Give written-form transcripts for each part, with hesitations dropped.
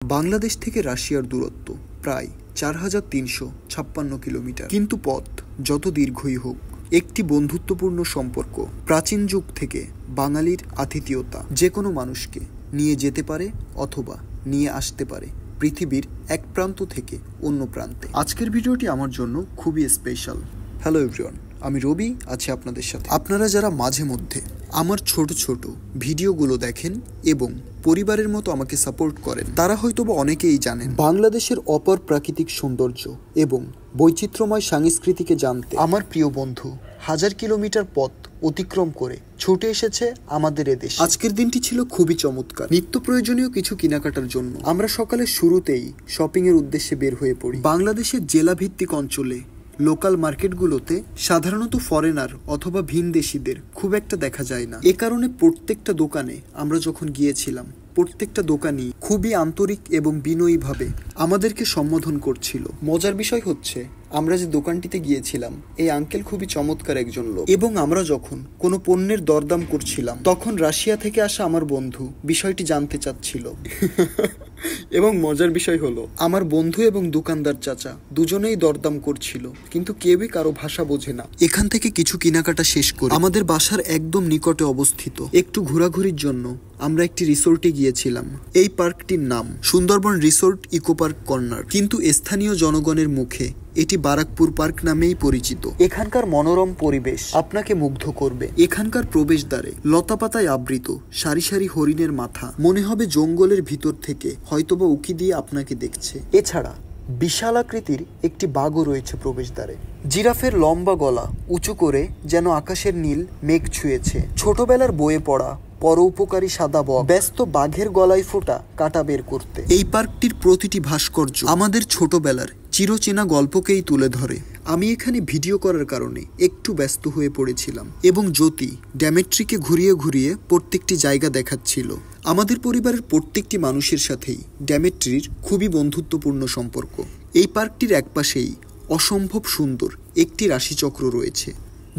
বাংলাদেশ থেকে রাশিয়ার দূরত্ব প্রায় ৪৩৫৬ কিলোমিটার। কিন্তু পথ যত দীর্ঘই হোক, একটি বন্ধুত্বপূর্ণ সম্পর্ক প্রাচীন যুগ থেকে বাঙালির আতিথেয়তা যে কোনো মানুষকে নিয়ে যেতে পারে অথবা নিয়ে আসতে পারে পৃথিবীর এক প্রান্ত থেকে অন্য প্রান্তে। আজকের ভিডিওটি আমার জন্য খুবই স্পেশাল। হ্যালো এভরিওয়ান, আমি রবি আছি আপনাদের সাথে। আপনারা যারা মাঝে মধ্যে আমার ছোট ছোট ভিডিওগুলো দেখেন এবং পরিবারের মতো আমাকে সাপোর্ট করেন, তারা হয়তোবা অনেকেই জানেন বাংলাদেশের অপর প্রাকৃতিক সৌন্দর্য এবং বৈচিত্র্যময় সংস্কৃতিকে জানতে আমার প্রিয় বন্ধু হাজার কিলোমিটার পথ অতিক্রম করে ছুটে এসেছে আমাদের এদেশ। আজকের দিনটি ছিল খুবই চমৎকার। নিত্য প্রয়োজনীয় কিছু কেনাকাটার জন্য আমরা সকালের শুরুতেই শপিং এর উদ্দেশ্যে বের হয়ে পড়ি। বাংলাদেশের জেলা ভিত্তিক অঞ্চলে লোকাল মার্কেটগুলোতে সাধারণত ফরেনার অথবা ভিনদেশীদের খুব একটা দেখা যায় না। এ কারণে প্রত্যেকটা দোকানে আমরা যখন গিয়েছিলাম, প্রত্যেকটা দোকানই খুবই আন্তরিক এবং বিনয়ীভাবে আমাদেরকে সম্বোধন করছিল। মজার বিষয় হচ্ছে, আমরা যে দোকানটিতে গিয়েছিলাম, এই আঙ্কেল খুবই চমৎকার একজন লোক, এবং আমরা যখন কোনো পণ্যের দরদাম করছিলাম তখন রাশিয়া থেকে আসা আমার বন্ধু বিষয়টি জানতে চাচ্ছিল। এবং মজার বিষয় হলো, আমার বন্ধু এবং দোকানদার চাচা দুজনেই দরদাম করছিল, কিন্তু কেউই কারো ভাষা বোঝে না। এখান থেকে কিছু কেনাকাটা শেষ করে আমাদের বাসার একদম নিকটে অবস্থিত একটু ঘোরাঘুরির জন্য আমরা একটি রিসোর্টে গিয়েছিলাম। এই পার্কটির নাম Sundarban resort eco park corner, কিন্তু স্থানীয় জনগণের মুখে এটি বারাকপুর পার্ক নামেই পরিচিত। এখানকার মনোরম পরিবেশ আপনাকে মুগ্ধ করবে। এখানকার প্রবেশদ্বারে লতাপাতায় আবৃত সারি সারি হরিণের মাথা মনে হবে জঙ্গলের ভিতর থেকে হয়তোবা উকি দিয়ে আপনাকে দেখছে। এছাড়া বিশাল আকৃতির একটি বাঘও রয়েছে প্রবেশদ্বারে। জিরাফের লম্বা গলা উঁচু করে যেন আকাশের নীল মেঘ ছুঁয়েছে। ছোটবেলার বয়ে পড়া পরোপকারী সাদা বক ব্যস্ত বাঘের গলায় ফোটা কাটা বের করতে। এই পার্কটির প্রতিটি ভাস্কর্য আমাদের ছোটবেলার চিরচেনা গল্পকেই তুলে ধরে। আমি এখানে ভিডিও করার কারণে একটু ব্যস্ত হয়ে পড়েছিলাম এবং জ্যোতি ড্যামেট্রিকে ঘুরিয়ে ঘুরিয়ে প্রত্যেকটি জায়গা দেখাচ্ছিল। আমাদের পরিবারের প্রত্যেকটি মানুষের সাথেই ড্যামেট্রির খুবই বন্ধুত্বপূর্ণ সম্পর্ক। এই পার্কটির একপাশেই অসম্ভব সুন্দর একটি রাশিচক্র রয়েছে,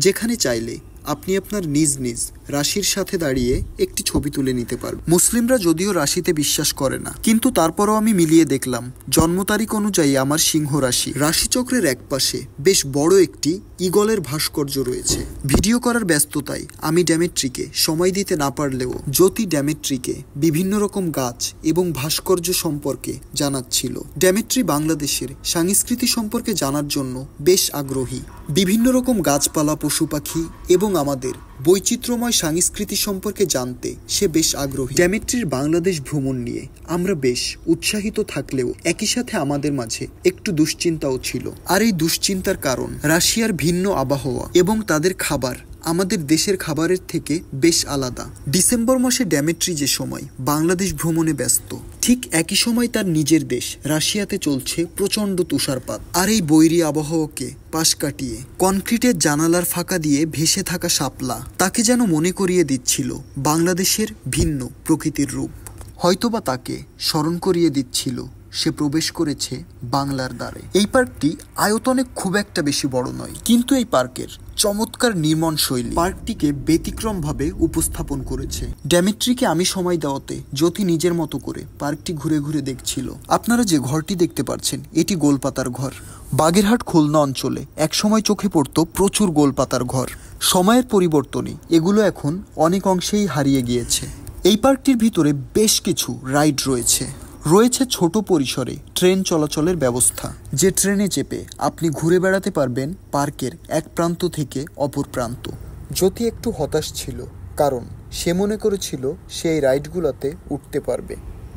যেখানে চাইলে আপনি আপনার নিজ নিজ রাশির সাথে দাঁড়িয়ে একটি ছবি তুলে নিতে পারবেন। মুসলিমরা যদিও রাশিতে বিশ্বাস করে না, কিন্তু তারপরও আমি মিলিয়ে দেখলাম জন্ম তারিখ অনুযায়ী আমার সিংহ রাশি। রাশিচক্রের একপাশে বেশ বড় একটি ঈগলের ভাস্কর্য রয়েছে। ভিডিও করার ব্যস্ততায় আমি ড্যামেট্রিকে সময় দিতে না পারলেও জ্যোতি ড্যামেট্রিকে বিভিন্ন রকম গাছ এবং ভাস্কর্য সম্পর্কে জানাচ্ছিল। ড্যামেট্রি বাংলাদেশের সংস্কৃতি সম্পর্কে জানার জন্য বেশ আগ্রহী। বিভিন্ন রকম গাছপালা, পশু পাখি এবং আমাদের বৈচিত্র্যময় সংস্কৃতি সম্পর্কে জানতে সে বেশ আগ্রহী। ড্যামেট্রির বাংলাদেশ ভ্রমণ নিয়ে আমরা বেশ উৎসাহিত থাকলেও একই সাথে আমাদের মাঝে একটু দুশ্চিন্তাও ছিল। আর এই দুশ্চিন্তার কারণ রাশিয়ার ভিন্ন আবহাওয়া এবং তাদের খাবার আমাদের দেশের খাবারের থেকে বেশ আলাদা। ডিসেম্বর মাসে ড্যামেট্রি যে সময় বাংলাদেশ ভ্রমণে ব্যস্ত, ঠিক একই সময় তার নিজের দেশ রাশিয়াতে চলছে প্রচন্ড তুষারপাত। আর এই বৈরী আবহাওয়াকে পাশ কাটিয়ে কনক্রিটের জানালার ফাঁকা দিয়ে ভেসে থাকা শাপলা তাকে যেন মনে করিয়ে দিচ্ছিল বাংলাদেশের ভিন্ন প্রকৃতির রূপ। হয়তোবা তাকে স্মরণ করিয়ে দিচ্ছিল সে প্রবেশ করেছে বাংলার দ্বারে। এই পার্কটি আয়তনে খুব একটা বেশি বড় নয়, কিন্তু এই পার্কের চমৎকার নির্মাণ শৈলী পার্কটিকে ব্যতিক্রমভাবে উপস্থাপন করেছে। ড্যামেট্রিকে আমি সময় দেওয়াতে জ্যোতি নিজের মতো করে পার্কটি ঘুরে ঘুরে দেখছিল। আপনারা যে ঘরটি দেখতে পাচ্ছেন, এটি গোলপাতার ঘর। বাগেরহাট খুলনা অঞ্চলে একসময় চোখে পড়ত প্রচুর গোলপাতার ঘর। সময়ের পরিবর্তনে এগুলো এখন অনেক অংশেই হারিয়ে গিয়েছে। এই পার্কটির ভিতরে বেশ কিছু রাইড রয়েছে ছোট পরিসরে ট্রেন চলাচলের ব্যবস্থা, যে ট্রেনে চেপে আপনি ঘুরে বেড়াতে পারবেন পার্কের এক প্রান্ত থেকে অপর প্রান্ত। জ্যোতি একটু হতাশ ছিল, কারণ সে মনে করেছিল সে এই রাইডগুলোতে উঠতে পারবে,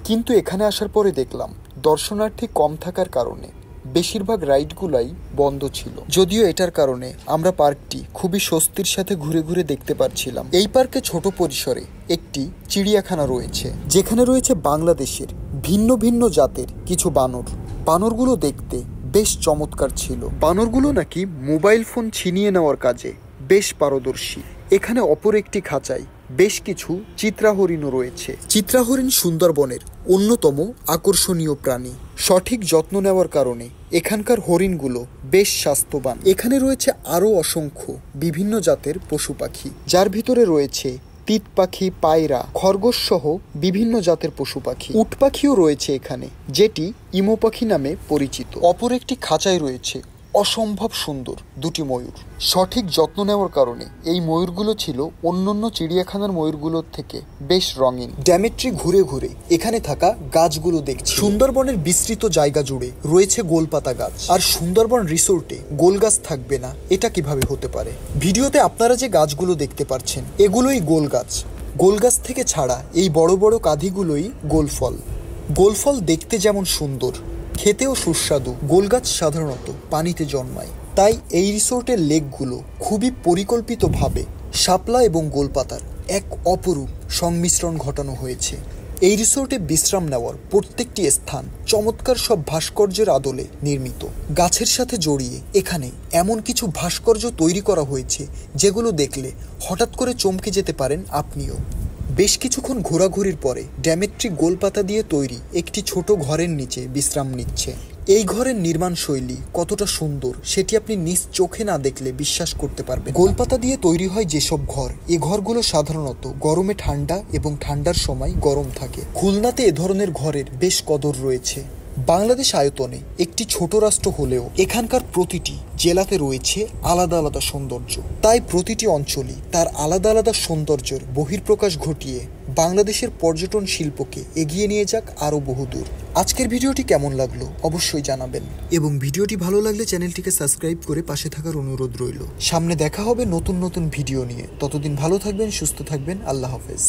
কিন্তু এখানে আসার পরে দেখলাম দর্শনার্থী কম থাকার কারণে বেশিরভাগ রাইডগুলাই বন্ধ ছিল। যদিও এটার কারণে আমরা পার্কটি খুবই স্বস্তির সাথে ঘুরে ঘুরে দেখতে পারছিলাম। এই পার্কে ছোট পরিসরে একটি চিড়িয়াখানা রয়েছে, যেখানে রয়েছে বাংলাদেশের ভিন্ন ভিন্ন জাতের কিছু বানরগুলো দেখতে বেশ চমৎকার ছিল। বানরগুলো নাকি মোবাইল ফোন ছিনিয়ে নেওয়ার কাজে বেশ পারদর্শী। এখানে অপর একটি খাঁচায় বেশ কিছু চিত্রা হরিণও রয়েছে। চিত্রা হরিণ সুন্দরবনের অন্যতম আকর্ষণীয় প্রাণী। সঠিক যত্ন নেওয়ার কারণে এখানকার হরিণগুলো বেশ স্বাস্থ্যবান। এখানে রয়েছে আরও অসংখ্য বিভিন্ন জাতের পশু পাখি, যার ভিতরে রয়েছে তিত পাখি, পায়রা, খরগোশ সহ বিভিন্ন জাতের পশু পাখি। উট পাখিও রয়েছে এখানে, যেটি ইমো পাখি নামে পরিচিত। অপর একটি খাঁচায় রয়েছে অসম্ভব সুন্দর দুটি ময়ূর। সঠিক যত্ন নেওয়ার কারণে এই ময়ূরগুলো ছিল অন্যান্য চিড়িয়াখানার ময়ূরগুলোর থেকে বেশ রঙিন। ড্যামেট্রি ঘুরে ঘুরে এখানে থাকা গাছগুলো দেখছি। সুন্দরবনের বিস্তৃত জায়গা জুড়ে রয়েছে গোলপাতা গাছ, আর সুন্দরবন রিসোর্টে গোল গাছ থাকবে না এটা কিভাবে হতে পারে? ভিডিওতে আপনারা যে গাছগুলো দেখতে পাচ্ছেন এগুলোই গোল গাছ। গোল গাছ থেকে ছাড়া এই বড় বড় কাঁধিগুলোই গোল ফল। গোল ফল দেখতে যেমন সুন্দর, খেতেও সুস্বাদু। গোল গাছ সাধারণত পানিতে জন্মায়, তাই এই রিসোর্টের লেকগুলো খুবই পরিকল্পিতভাবে শাপলা এবং গোলপাতার এক অপরূপ সংমিশ্রণ ঘটানো হয়েছে। এই রিসোর্টে বিশ্রাম নেওয়ার প্রত্যেকটি স্থান চমৎকার সব ভাস্কর্যের আদলে নির্মিত। গাছের সাথে জড়িয়ে এখানে এমন কিছু ভাস্কর্য তৈরি করা হয়েছে যেগুলো দেখলে হঠাৎ করে চমকে যেতে পারেন আপনিও। বেশ কিছুক্ষণ ঘোরাঘুরির পরে ড্যামেট্রি গোলপাতা দিয়ে তৈরি একটি ছোট ঘরের নিচে বিশ্রাম নিচ্ছে। এই ঘরের নির্মাণ শৈলী কতটা সুন্দর সেটি আপনি নিজ চোখে না দেখলে বিশ্বাস করতে পারবেন। গোলপাতা দিয়ে তৈরি হয় যেসব ঘর, এ ঘরগুলো সাধারণত গরমে ঠান্ডা এবং ঠান্ডার সময় গরম থাকে। খুলনাতে এ ধরনের ঘরের বেশ কদর রয়েছে। বাংলাদেশ আয়তনে একটি ছোট রাষ্ট্র হলেও এখানকার প্রতিটি জেলাতে রয়েছে আলাদা আলাদা সৌন্দর্য। তাই প্রতিটি অঞ্চলই তার আলাদা আলাদা সৌন্দর্যের বহিঃপ্রকাশ ঘটিয়ে বাংলাদেশের পর্যটন শিল্পকে এগিয়ে নিয়ে যাক আরও বহুদূর। আজকের ভিডিওটি কেমন লাগলো অবশ্যই জানাবেন, এবং ভিডিওটি ভালো লাগলে চ্যানেলটিকে সাবস্ক্রাইব করে পাশে থাকার অনুরোধ রইল। সামনে দেখা হবে নতুন নতুন ভিডিও নিয়ে। ততদিন ভালো থাকবেন, সুস্থ থাকবেন। আল্লাহ হাফেজ।